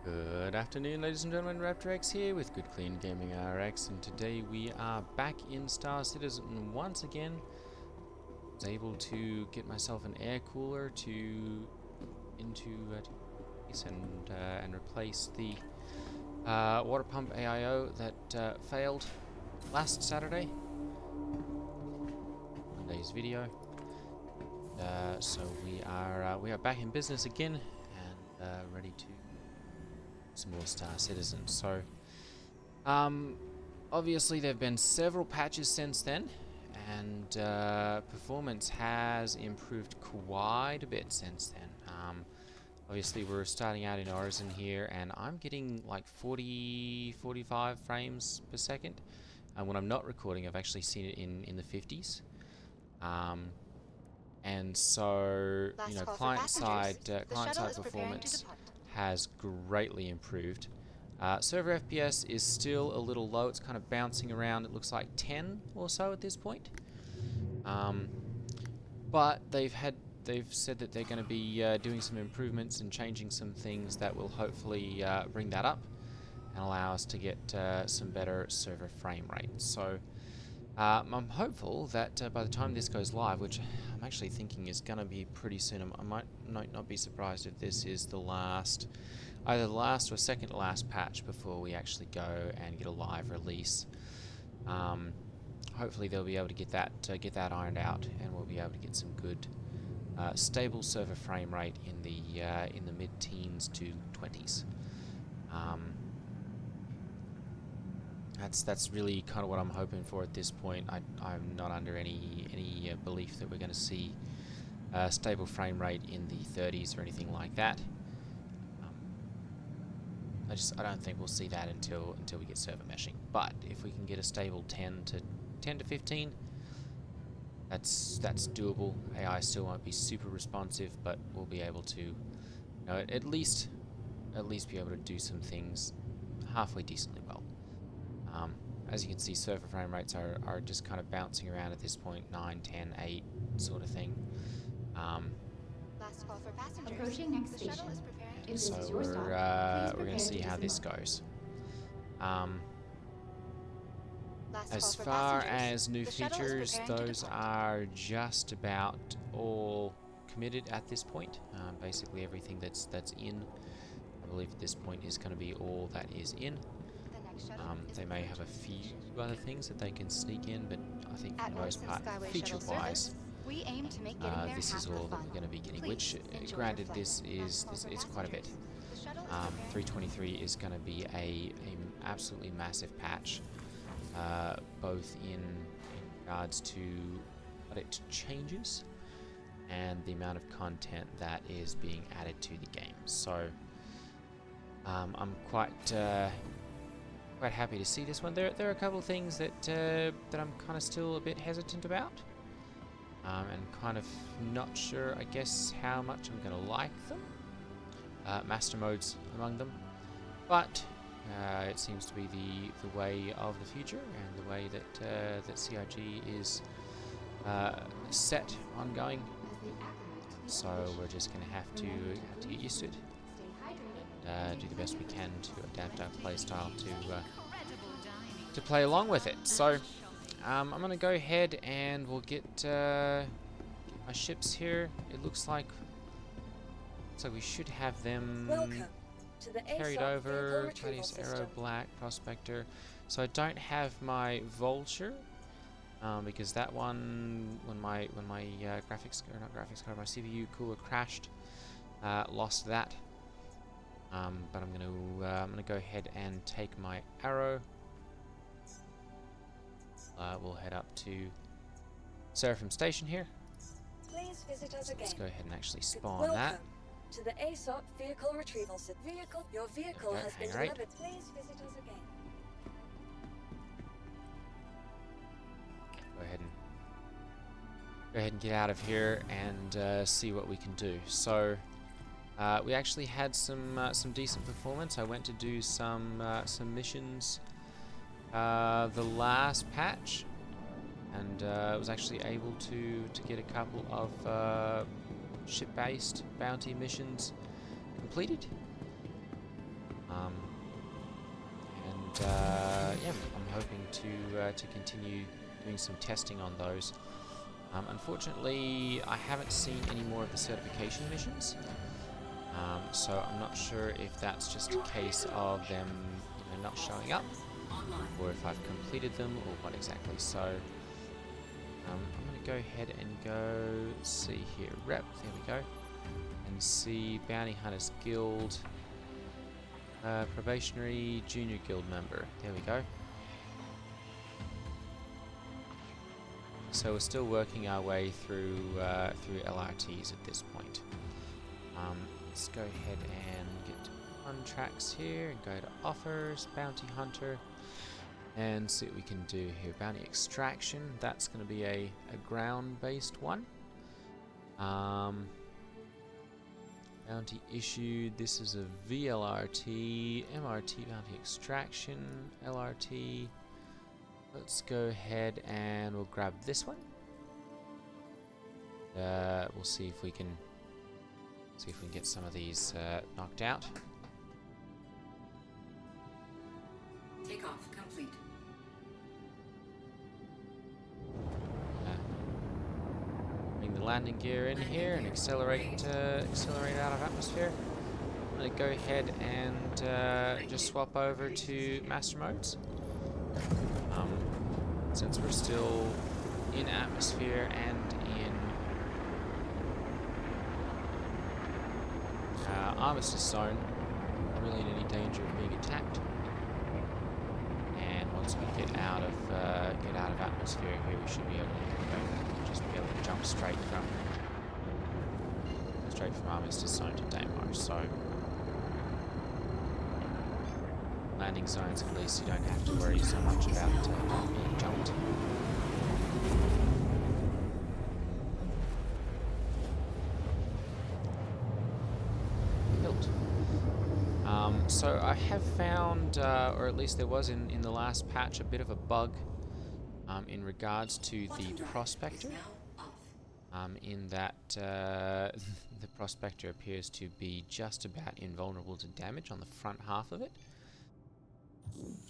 Good afternoon, ladies and gentlemen. Raptor X here with Good Clean Gaming RX, and today we are back in Star Citizen once again. I was able to get myself an air cooler to and replace the water pump AIO that failed last Saturday. Monday's video. So we are back in business again and ready to some more Star Citizen. So obviously there have been several patches since then, and performance has improved quite a bit since then. Obviously we're starting out in Horizon here, and I'm getting like 45 frames per second, and when I'm not recording I've actually seen it in the 50s. And so, you know, client-side performance has greatly improved. Server FPS is still a little low. It's kind of bouncing around. It looks like 10 or so at this point. But they've said that they're going to be doing some improvements and changing some things that will hopefully bring that up and allow us to get some better server frame rates. So I'm hopeful that by the time this goes live, which I'm actually thinking is going to be pretty soon, I might not be surprised if this is the last, either the last or second to last patch before we actually go and get a live release. Hopefully they'll be able to get that ironed out, and we'll be able to get some good stable server frame rate in the mid-teens to 20s. That's really kind of what I'm hoping for at this point. I'm not under any belief that we're going to see a stable frame rate in the 30s or anything like that. I don't think we'll see that until we get server meshing. But if we can get a stable 10 to 15, that's doable. AI still won't be super responsive, but we'll be able to, you know, at least be able to do some things halfway decently well. As you can see, server frame rates are just kind of bouncing around at this point, 9, 10, 8 sort of thing. Last call for passengers. Approaching next station. So we're going to see how this goes. As far as new features, those are just about all committed at this point. Basically everything that's in, I believe at this point, is going to be all that is in. They may have a few other things that they can sneak in, but I think for the most part, feature-wise, this is all that we're going to be getting. Which, granted, it's quite a bit. 3.23 is going to be a absolutely massive patch, both in regards to what it changes and the amount of content that is being added to the game. So I'm quite happy to see this one. There are a couple of things that I'm kind of still a bit hesitant about, and kind of not sure, I guess, how much I'm going to like them. Master modes among them, but it seems to be the way of the future and the way that CIG is set on going. So we're just going to have to get used to it. Do the best we can to adapt our playstyle to play along with it. So I'm going to go ahead and we'll get my ships here. It looks like we should have them carried over. Gladius Arrow, Black, Prospector. So I don't have my Vulture because that one, when my graphics, or not graphics card, my CPU cooler crashed, lost that. But I'm gonna go ahead and take my arrow. We'll head up to Seraphim Station here. Please visit us So let's again. go ahead and actually spawn that. To the ASOP vehicle retrieval vehicle. Your vehicle has been Hang right. delivered. Please visit us again. Go ahead and get out of here and see what we can do. So we actually had some decent performance. I went to do some missions the last patch, and was actually able to get a couple of ship-based bounty missions completed. Um, and yeah, I'm hoping to continue doing some testing on those. Unfortunately, I haven't seen any more of the certification missions, so I'm not sure if that's just a case of them, not showing up, or if I've completed them, or what exactly. So I'm going to go ahead and go see here, rep. There we go, and see Bounty Hunters Guild, probationary junior guild member. There we go. So we're still working our way through LRTs at this point. Let's go ahead and get to contracts here and go to offers, bounty hunter, and see what we can do here. Bounty extraction, that's going to be a ground-based one. Bounty issued, this is a VLRT, MRT bounty extraction, LRT. Let's go ahead and we'll grab this one. We'll see if we can get some of these knocked out. Takeoff complete. Bring the landing gear in here and accelerate out of atmosphere. I'm going to go ahead and just swap over to master modes. Since we're still in atmosphere and in armistice zone, not really in any danger of being attacked. And once we get out of atmosphere here, we should be able to jump straight from armistice zone to Daymar. So landing zones, at least you don't have to worry so much about being jumped. Built. So I have found, or at least there was in the last patch, a bit of a bug in regards to the prospector. In that the prospector appears to be just about invulnerable to damage on the front half of it.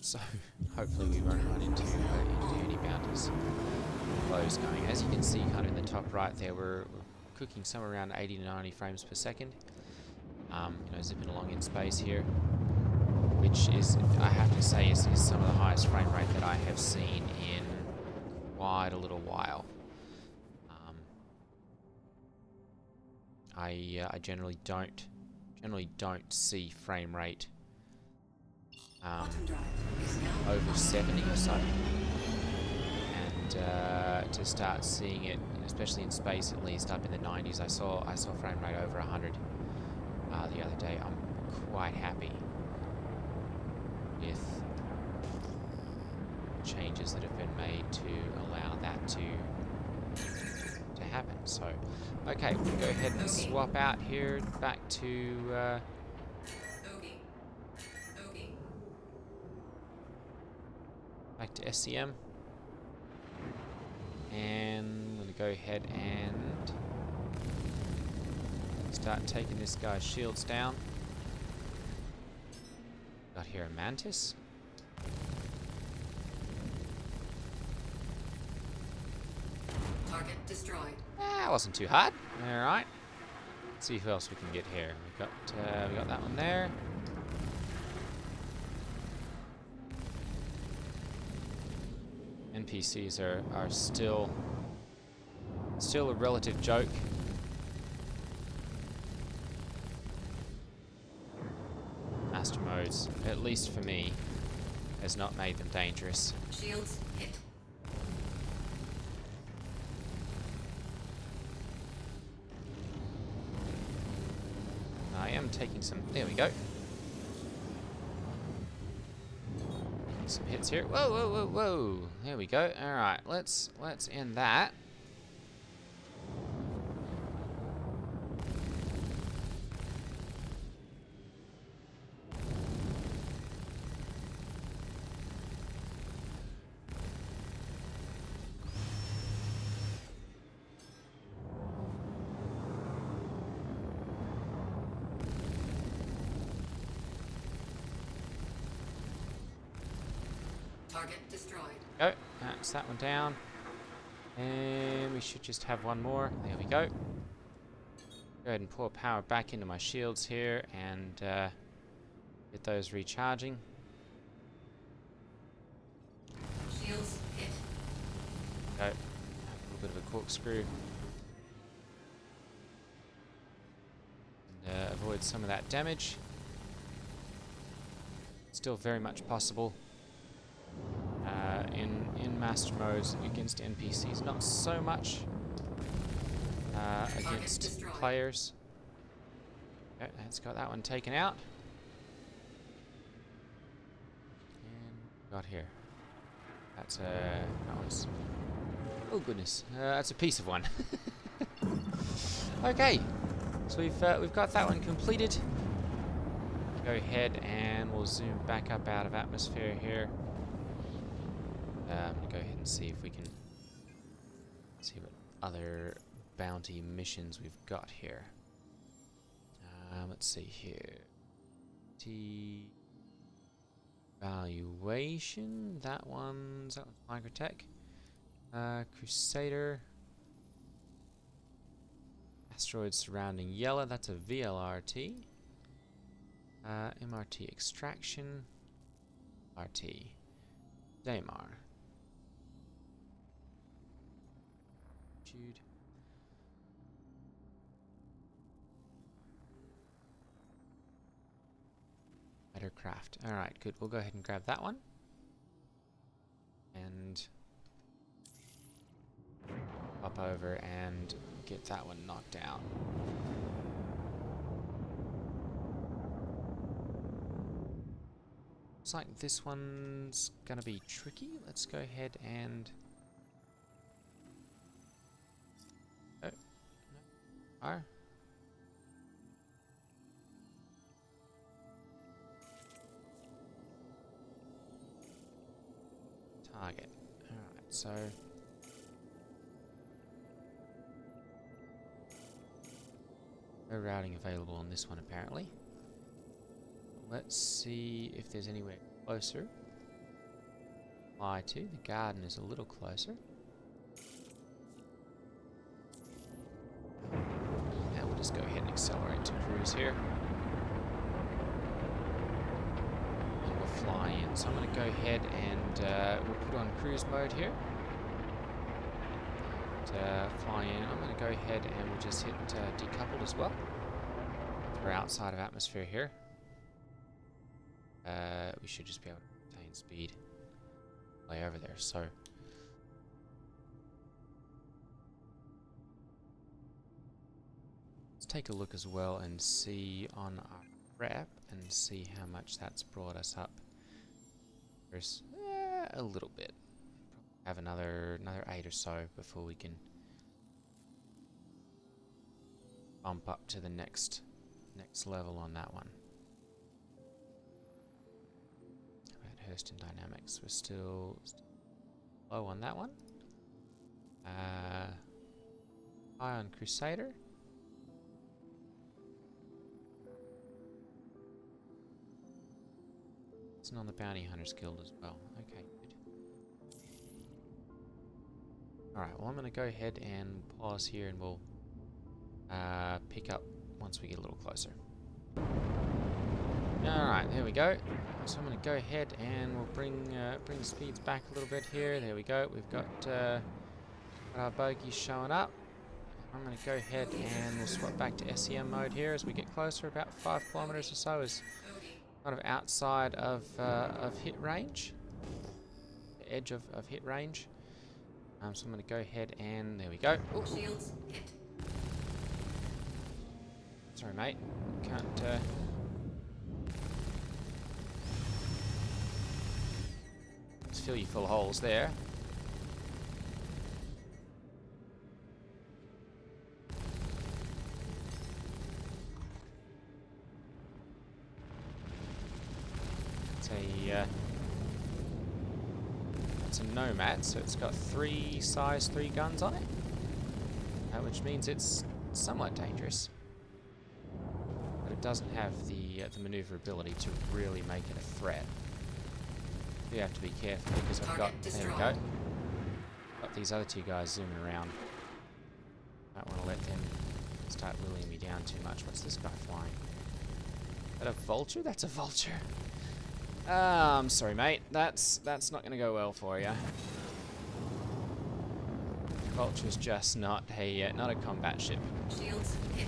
So hopefully we won't run into any bounties close going. As you can see, kind of in the top right there, we're cooking somewhere around 80 to 90 frames per second. Zipping along in space here, which is, I have to say, is some of the highest frame rate that I have seen in quite a little while. I generally don't see frame rate over 70 or so, and to start seeing it, especially in space, at least up in the 90s, I saw frame rate over 100 the other day. I'm quite happy with changes that have been made to allow that to happen. So, okay, we'll go ahead and swap out here back to SCM, and I'm going to go ahead and start taking this guy's shields down. Got here a mantis. Target destroyed. That wasn't too hard. All right. Let's see who else we can get here. We got that one there. NPCs are still a relative joke. Master modes, at least for me, has not made them dangerous. Shields hit. I am taking some. There we go. Some hits here. Whoa, whoa, whoa, whoa. There we go. All right, let's end that. Target destroyed. Go. That's that one down. And we should just have one more. There we go. Go ahead and pour power back into my shields here and get those recharging. Shields hit. Go. A little bit of a corkscrew. And avoid some of that damage. Still very much possible in master modes against NPCs. Not so much against players. Okay, let's got that one taken out. And got here. That's that one's. Oh goodness, that's a piece of one. Okay, so we've got that one completed. Go ahead and we'll zoom back up out of atmosphere here. I'm gonna go ahead and see if we can see what other bounty missions we've got here. Let's see here. Evaluation. That one's Microtech. Crusader. Asteroids surrounding Yella. That's a VLRT. MRT extraction. RT. Daymar. Jude. Craft. Alright, good. We'll go ahead and grab that one. And pop over and get that one knocked down. Looks like this one's gonna be tricky. Let's go ahead and... Oh, no. Fire. Target. Alright, so... no routing available on this one apparently. Let's see if there's anywhere closer. Fly to. The garden is a little closer. And we'll just go ahead and accelerate to cruise here. And we'll fly in. So I'm going to go ahead and we'll put on cruise mode here. And fly in. I'm going to go ahead and we'll just hit decoupled as well. We're outside of atmosphere here. We should just be able to maintain speed way over there. So let's take a look as well and see on our rep and see how much that's brought us up. There's a little bit. Probably have another 8 or so before we can bump up to the next level on that one. Hurston Dynamics, we're still low on that one. High on Crusader. It's on the Bounty Hunters Guild as well. Okay, good. Alright, well I'm going to go ahead and pause here and we'll pick up once we get a little closer. Alright, there we go. So I'm going to go ahead and we'll bring the speeds back a little bit here. There we go. We've got our bogies showing up. I'm going to go ahead and we'll swap back to SEM mode here as we get closer. About 5 kilometers or so is kind of outside of hit range. The edge of hit range. So I'm going to go ahead and there we go. Ooh. Shields hit. Sorry, mate. Can't... fill you full of holes there. It's a Nomad, so it's got size 3 guns on it, which means it's somewhat dangerous, but it doesn't have the maneuverability to really make it a threat. You have to be careful because I've got, there we go, got these other two guys zooming around. Don't want to let them start lulling me down too much. What's this guy flying? Is that a vulture? That's a vulture. I'm sorry, mate. That's not going to go well for you. Vulture's just not a combat ship. Shields hit.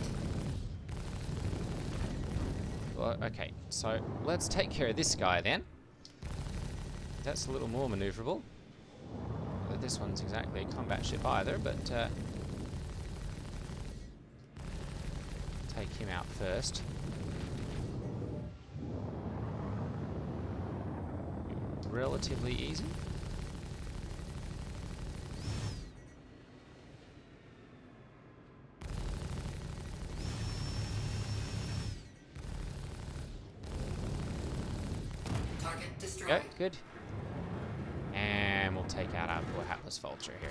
Well, okay, so let's take care of this guy then. That's a little more maneuverable. But this one's exactly a combat ship either, but take him out first. Relatively easy. Target destroyed. Go, good. And we'll take out our poor hapless vulture here.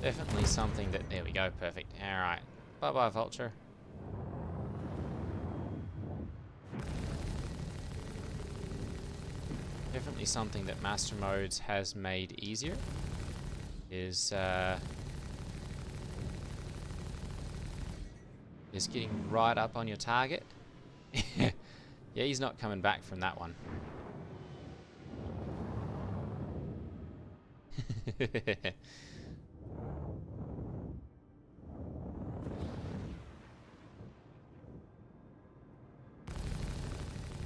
Definitely something that... There we go, perfect. Alright. Bye-bye, vulture. Definitely something that Master Modes has made easier is getting right up on your target. Yeah, he's not coming back from that one.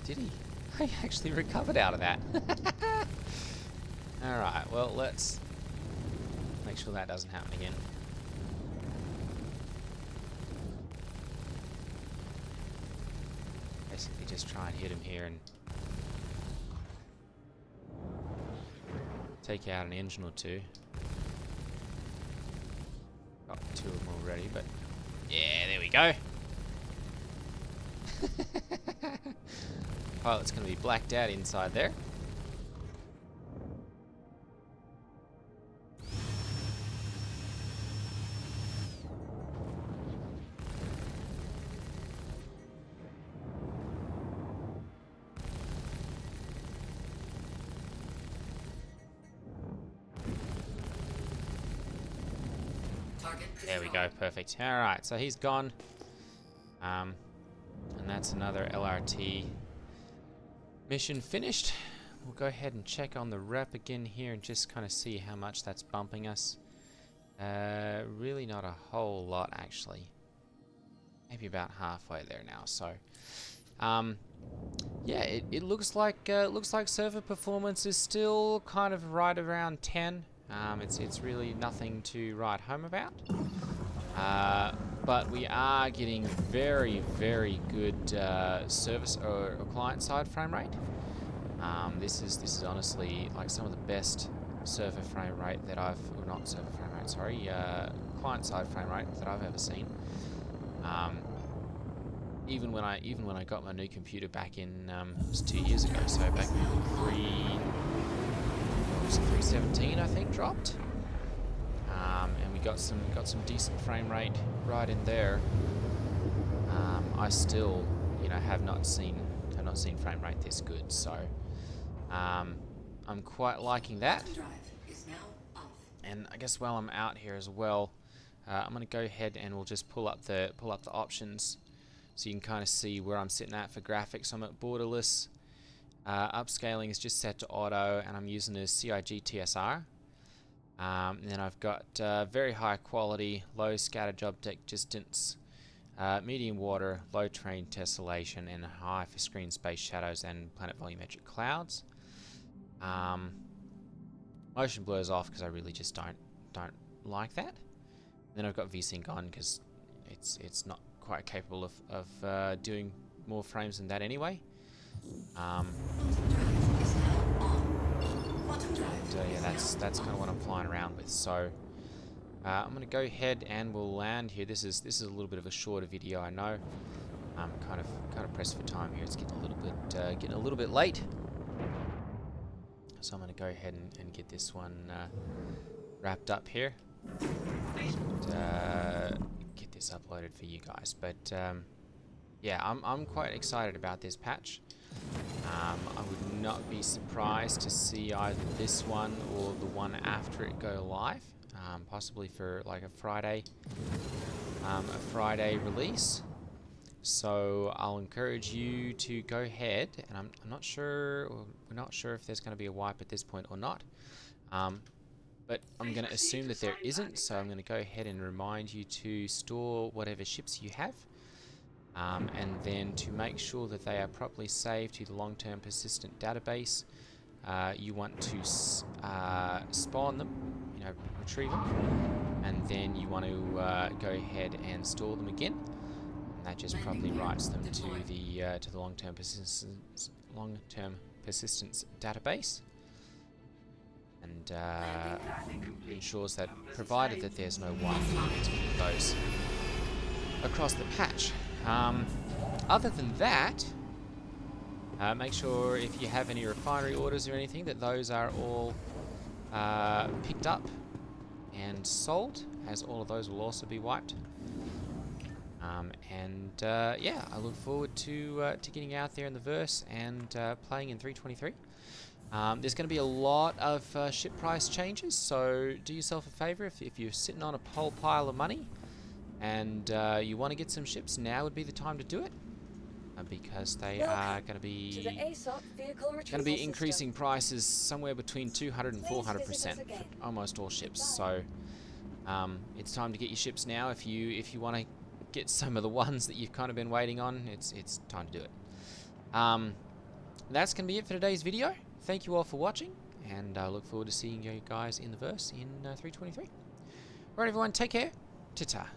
Did he? I actually recovered out of that. Alright, well, let's make sure that doesn't happen again. Basically just try and hit him here and take out an engine or two. Got two of them already, but yeah, there we go. Pilot's going to be blacked out inside there. There we go, perfect. Alright, so he's gone. And that's another LRT mission finished. We'll go ahead and check on the rep again here and just kind of see how much that's bumping us. Really not a whole lot, actually. Maybe about halfway there now, so... yeah, it looks like server performance is still kind of right around 10. It's really nothing to write home about. But we are getting very, very good service or client-side frame rate. This is honestly like some of the best server frame rate that I've, or not server frame rate, sorry, client-side frame rate that I've ever seen. Even when I got my new computer back in, it was 2 years ago, so back when 317 I think dropped. And we got some decent frame rate right in there. I still, have not seen frame rate this good. So, I'm quite liking that. And I guess while I'm out here as well, I'm going to go ahead and we'll just pull up the options, so you can kind of see where I'm sitting at for graphics. I'm at borderless. Upscaling is just set to auto, and I'm using a CIG TSR. And then I've got very high quality, low scatter job deck distance, medium water, low terrain tessellation, and high for screen space shadows and planet volumetric clouds. Motion blur's off because I really just don't like that. And then I've got VSync on because it's not quite capable of doing more frames than that anyway. Yeah, that's kind of what I'm flying around with. So I'm going to go ahead and we'll land here. This is a little bit of a shorter video, I know. I'm kind of pressed for time here. It's getting a little bit late. So I'm going to go ahead and get this one wrapped up here. And, get this uploaded for you guys. But yeah, I'm quite excited about this patch. I would not be surprised to see either this one or the one after it go live, possibly for like a Friday release. So I'll encourage you to go ahead, and I'm not sure, or we're not sure if there's going to be a wipe at this point or not. But I'm going to assume that there isn't, so I'm going to go ahead and remind you to store whatever ships you have. And then to make sure that they are properly saved to the long-term persistent database, you want to spawn them, retrieve them, and then you want to go ahead and store them again, and that just properly writes them to the long-term persistence database, and ensures that, provided that there's no wipe, it goes across the patch. Other than that, make sure if you have any refinery orders or anything that those are all picked up and sold, as all of those will also be wiped. Yeah, I look forward to getting out there in the verse and playing in 3.23. There's going to be a lot of ship price changes, so do yourself a favor if you're sitting on a whole pile of money and you want to get some ships, now would be the time to do it, because they are going to be increasing prices somewhere between 200 and 400% for almost all ships. So it's time to get your ships now. If you want to get some of the ones that you've kind of been waiting on, it's time to do it. That's going to be it for today's video. Thank you all for watching, and I look forward to seeing you guys in the verse in 3.23. Alright everyone, take care. Ta-ta.